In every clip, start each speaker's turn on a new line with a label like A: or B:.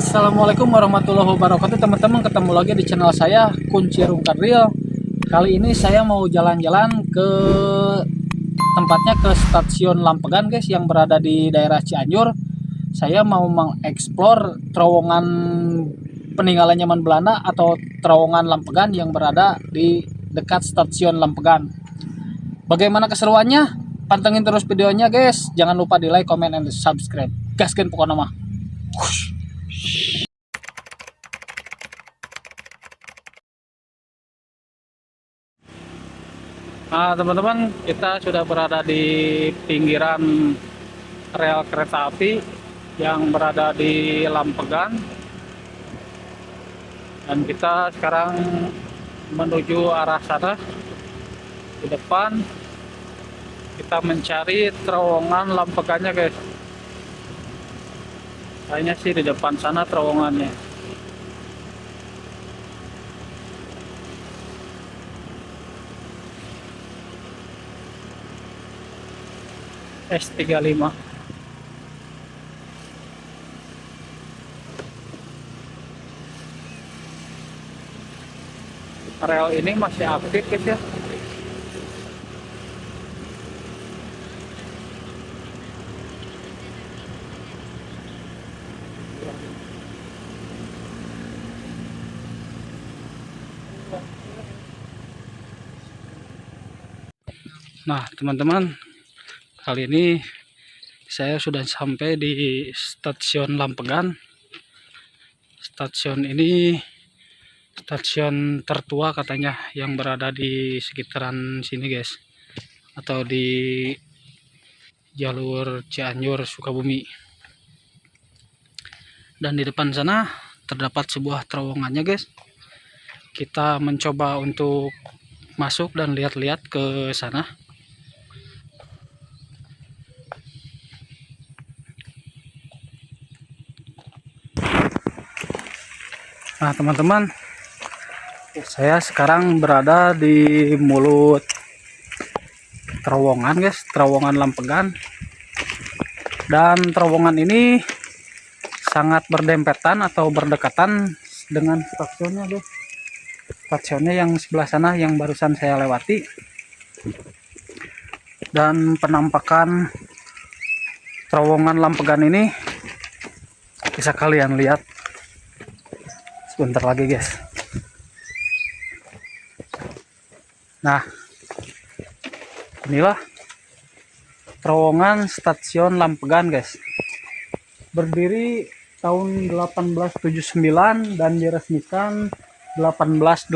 A: Assalamualaikum warahmatullahi wabarakatuh teman-teman, ketemu lagi di channel saya Kunci Rungkat Real. Kali ini saya mau jalan-jalan ke tempatnya, ke stasiun Lampegan guys, yang berada di daerah Cianjur. Saya mau mengeksplor terowongan peninggalan zaman Belanda atau terowongan Lampegan yang berada di dekat stasiun Lampegan. Bagaimana keseruannya? Pantengin terus videonya guys. Jangan lupa di like, comment, and subscribe. Gaskeun pokoknya mah. Nah teman-teman, kita sudah berada di pinggiran rel kereta api yang berada di Lampegan, dan kita sekarang menuju arah sana. Di depan kita mencari terowongan Lampegannya guys. Kayaknya sih di depan sana terowongannya. S35. Rel ini masih aktif guys ya. Nah teman-teman, kali ini saya sudah sampai di stasiun Lampegan. Stasiun ini stasiun tertua katanya yang berada di sekitaran sini guys, atau di jalur Cianjur Sukabumi. Dan di depan sana terdapat sebuah terowongannya guys. Kita mencoba untuk masuk dan lihat-lihat ke sana. Nah teman-teman, saya sekarang berada di mulut terowongan guys, terowongan Lampegan. Dan terowongan ini sangat berdempetan atau berdekatan dengan stasiunnya guys. Stasiunnya yang sebelah sana yang barusan saya lewati. Dan penampakan terowongan Lampegan ini bisa kalian lihat sebentar lagi guys. Nah, inilah terowongan stasiun Lampegan guys. Berdiri tahun 1879 dan diresmikan 1882.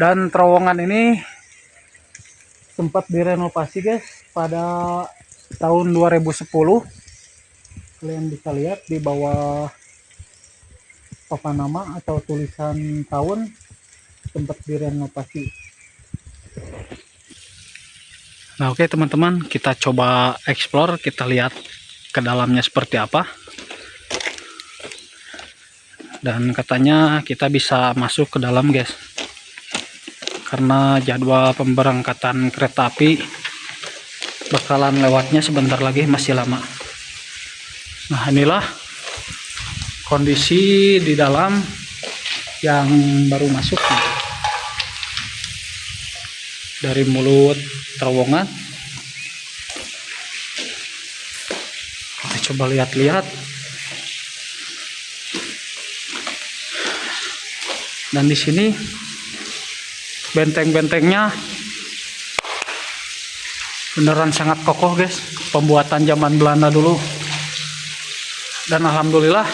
A: Dan terowongan ini sempat direnovasi guys pada tahun 2010. Kalian bisa lihat di bawah papan nama atau tulisan tahun, sempat direnovasi. Nah oke teman-teman, kita coba explore, kita lihat ke dalamnya seperti apa. Dan katanya kita bisa masuk ke dalam guys, karena jadwal pemberangkatan kereta api bakalan lewatnya sebentar lagi, masih lama. Nah inilah kondisi di dalam yang baru masuk dari mulut terowongan. Kita coba lihat-lihat. Dan di sini benteng-bentengnya beneran sangat kokoh guys, pembuatan zaman Belanda dulu. Dan alhamdulillah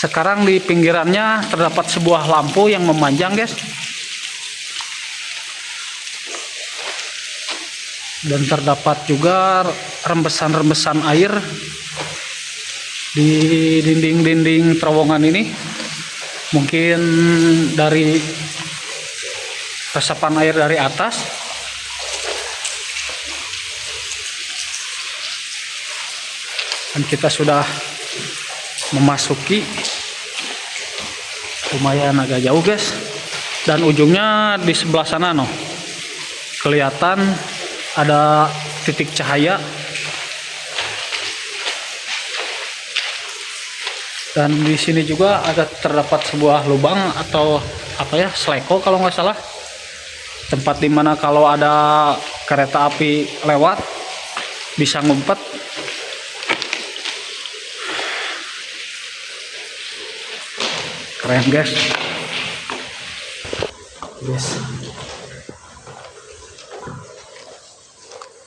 A: sekarang di pinggirannya terdapat sebuah lampu yang memanjang guys. Dan terdapat juga rembesan-rembesan air di dinding-dinding terowongan ini. Mungkin dari resapan air dari atas. Dan kita sudah memasuki, lumayan agak jauh guys. Dan ujungnya di sebelah sana noh, kelihatan ada titik cahaya. Dan di sini juga ada terdapat sebuah lubang atau apa ya, sleko kalau nggak salah, tempat dimana kalau ada kereta api lewat bisa ngumpet. Keren guys.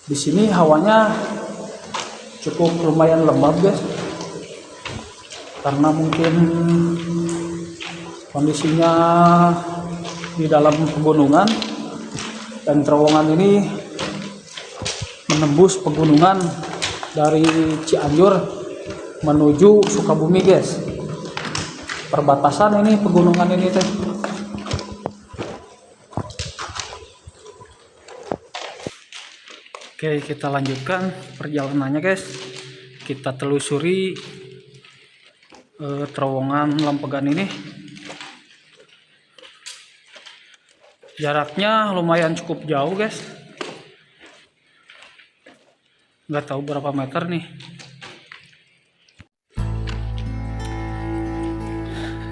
A: Di sini hawanya cukup lumayan lembab guys, karena mungkin kondisinya di dalam pegunungan dan terowongan ini menembus pegunungan dari Cianjur menuju Sukabumi guys. Perbatasan ini pegunungan ini teh. Oke, kita lanjutkan perjalanannya guys. Kita telusuri terowongan Lampegan ini. Jaraknya lumayan cukup jauh guys. Nggak tahu berapa meter nih.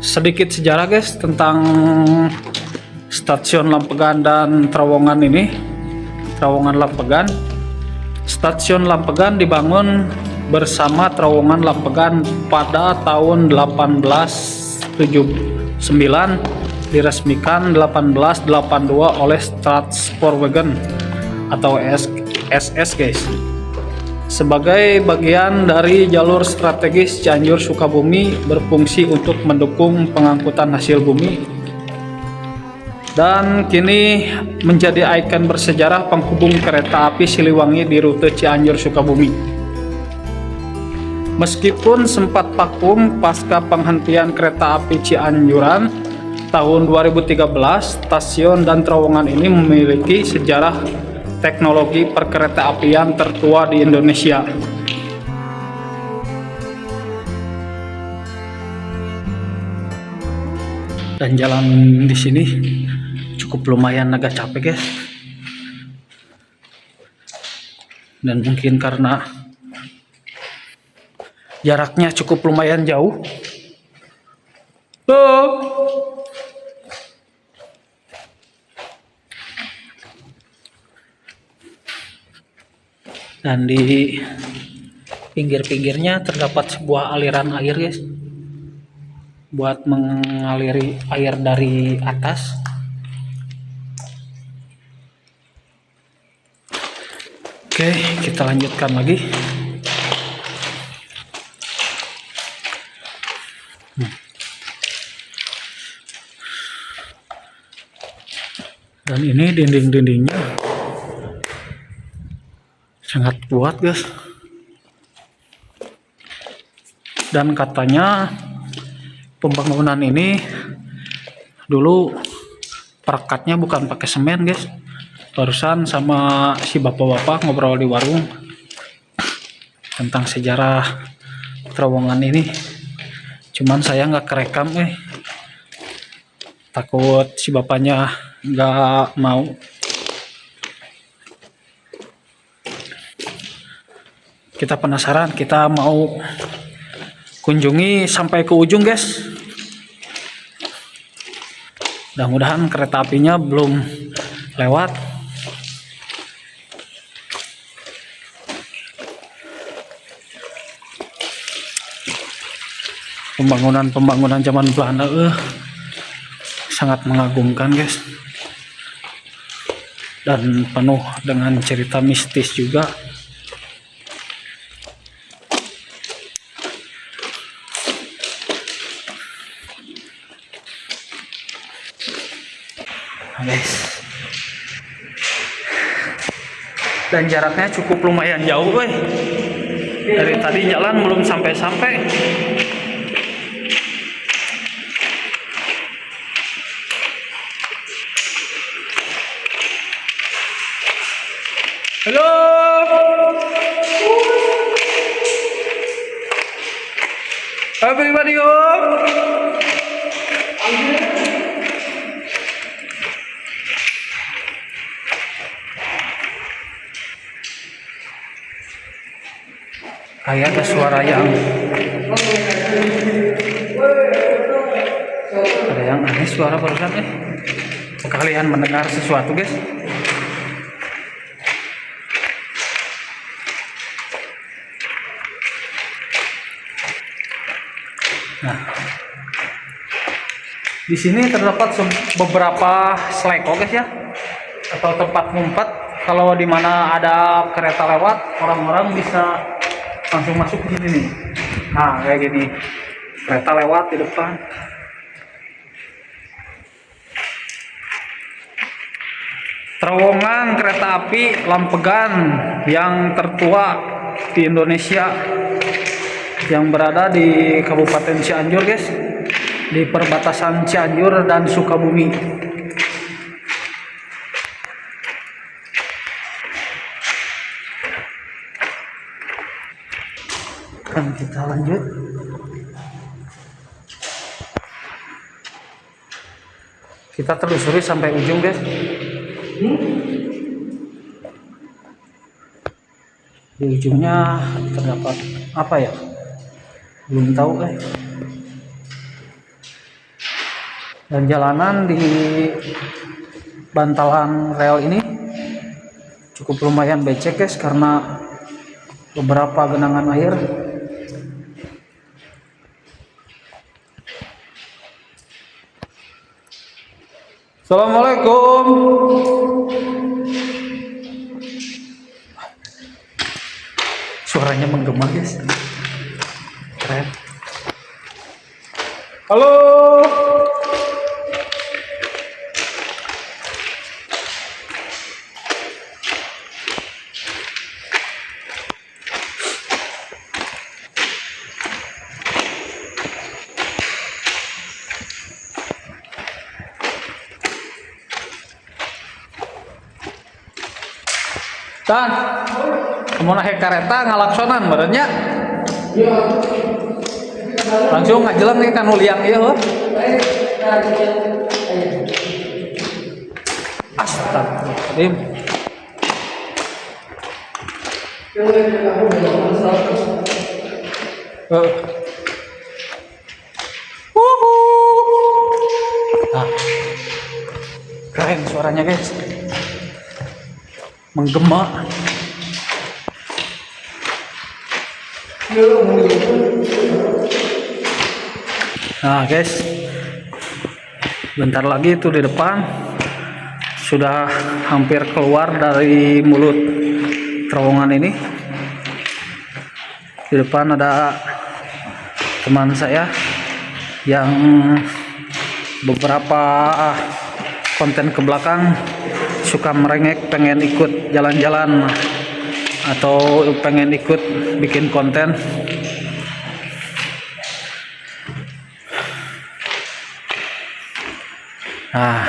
A: Sedikit sejarah guys tentang stasiun Lampegan dan terowongan ini. Terowongan Lampegan. Stasiun Lampegan dibangun bersama terowongan Lampegan pada tahun 1879, diresmikan 1882 oleh Staatssportwagen atau SS guys, sebagai bagian dari jalur strategis Cianjur Sukabumi, berfungsi untuk mendukung pengangkutan hasil bumi dan kini menjadi ikon bersejarah penghubung kereta api Siliwangi di rute Cianjur Sukabumi. Meskipun sempat vakum pasca penghentian kereta api Cianjuran tahun 2013, stasiun dan terowongan ini memiliki sejarah teknologi perkeretaapian tertua di Indonesia. Dan jalan di sini cukup lumayan agak capek guys. Dan mungkin karena jaraknya cukup lumayan jauh. Dan di pinggir-pinggirnya terdapat sebuah aliran air guys, buat mengaliri air dari atas. Oke, kita lanjutkan lagi. Dan ini dinding-dindingnya sangat kuat guys. Dan katanya pembangunan ini dulu perekatnya bukan pakai semen guys. Barusan sama si bapak-bapak ngobrol di warung tentang sejarah terowongan ini. Cuman saya nggak kerekam takut si bapaknya nggak mau. Kita penasaran, kita mau kunjungi sampai ke ujung guys. Mudah-mudahan kereta apinya belum lewat. Pembangunan zaman Belanda sangat mengagumkan guys, dan penuh dengan cerita mistis juga. Guys, dan jaraknya cukup lumayan jauh dari tadi jalan belum sampai-sampai. Halo, everybody home. Kayak ada suara yang aneh, suara barusan kalian mendengar sesuatu guys? Nah, di sini terdapat beberapa seleko guys ya, atau tempat ngumpet. Kalau di mana ada kereta lewat, orang-orang bisa langsung masuk ke sini nih. Nah, kayak gini, kereta lewat di depan. Terowongan kereta api Lampegan yang tertua di Indonesia, yang berada di Kabupaten Cianjur guys, di perbatasan Cianjur dan Sukabumi. Kan kita lanjut. Kita telusuri sampai ujung guys. Di ujungnya terdapat apa ya? Belum tahu Dan jalanan di bantalan rel ini cukup lumayan becek guys, karena beberapa genangan air. Assalamualaikum. Suaranya menggema guys, keren. Halo. Tan, mau naik kereta ngalaksonan badannya. Langsung ngajelan nih kan uliang ieu heuh. Astagfirullahaladzim. Nah, keren suaranya guys, menggema. Nah guys, bentar lagi itu di depan sudah hampir keluar dari mulut terowongan ini. Di depan ada teman saya yang beberapa konten ke belakang suka merengek, pengen ikut jalan-jalan atau pengen ikut bikin konten. Nah,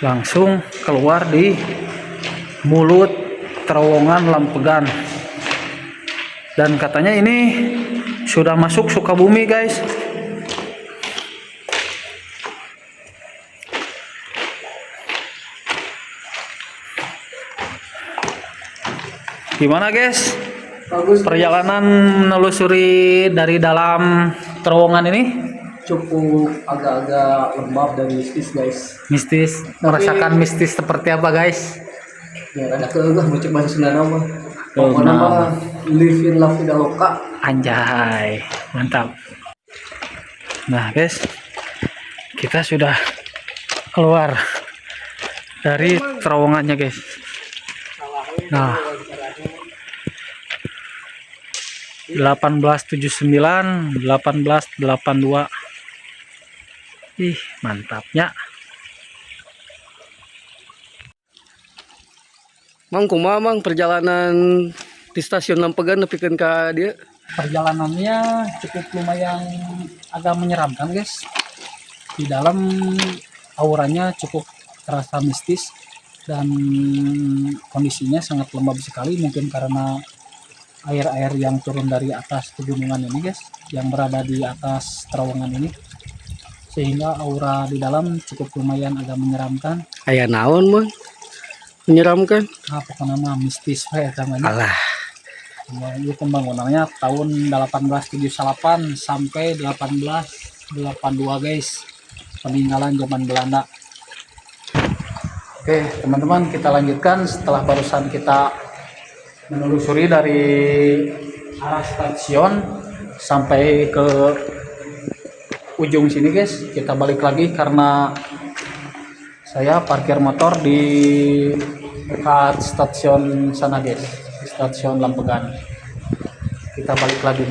A: langsung keluar di mulut terowongan Lampegan, dan katanya ini sudah masuk Sukabumi guys. Gimana guys? Bagus. Perjalanan menelusuri dari dalam terowongan ini
B: cukup agak-agak lembab dan mistis guys.
A: Mistis. Merasakan mistis seperti apa guys?
B: Ya ada keugah mau cek bahasa Sunda mah. Pokoknya mah live in la vida loca.
A: Anjay, mantap. Nah guys, kita sudah keluar dari terowongannya guys. Nah, 1879, 1882. Ih, mantapnya.
B: Mang kumaha mang perjalanan di stasiun Lampegan nepikeun ka dia?
A: Perjalanannya cukup lumayan agak menyeramkan guys. Di dalam auranya cukup terasa mistis dan kondisinya sangat lembab sekali, mungkin karena air-air yang turun dari atas pegunungan ini guys, yang berada di atas terowongan ini, sehingga aura di dalam cukup lumayan agak menyeramkan.
B: Aya naon mang?
C: menyeramkan.
A: Apa nama mistis ya namanya.
C: Alah,
A: Itu pembangunannya tahun 1878 sampai 1882 guys. Peninggalan zaman Belanda. Oke teman-teman, kita lanjutkan setelah barusan kita menelusuri dari arah stasiun sampai ke ujung sini guys. Kita balik lagi karena saya parkir motor di dekat stasiun sana guys, di stasiun Lampegan. Kita balik lagi.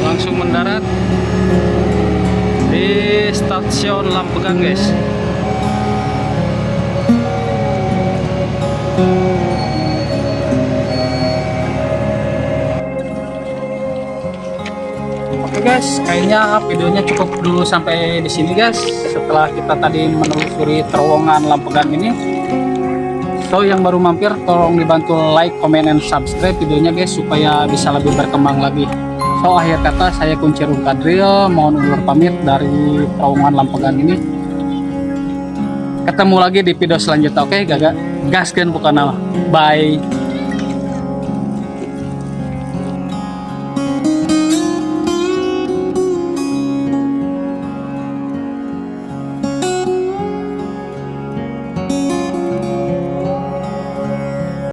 A: Langsung mendarat di stasiun Lampegan guys. Oke guys, kayaknya videonya cukup dulu sampai di sini guys. Setelah kita tadi menelusuri terowongan Lampegan ini. So yang baru mampir tolong dibantu like, comment, and subscribe videonya guys supaya bisa lebih berkembang lagi. So akhir kata saya Kuncirung Kadril mohon undur pamit dari terowongan Lampegan ini. Ketemu lagi di video selanjutnya. Oke, gaskeun pokokna. Bye.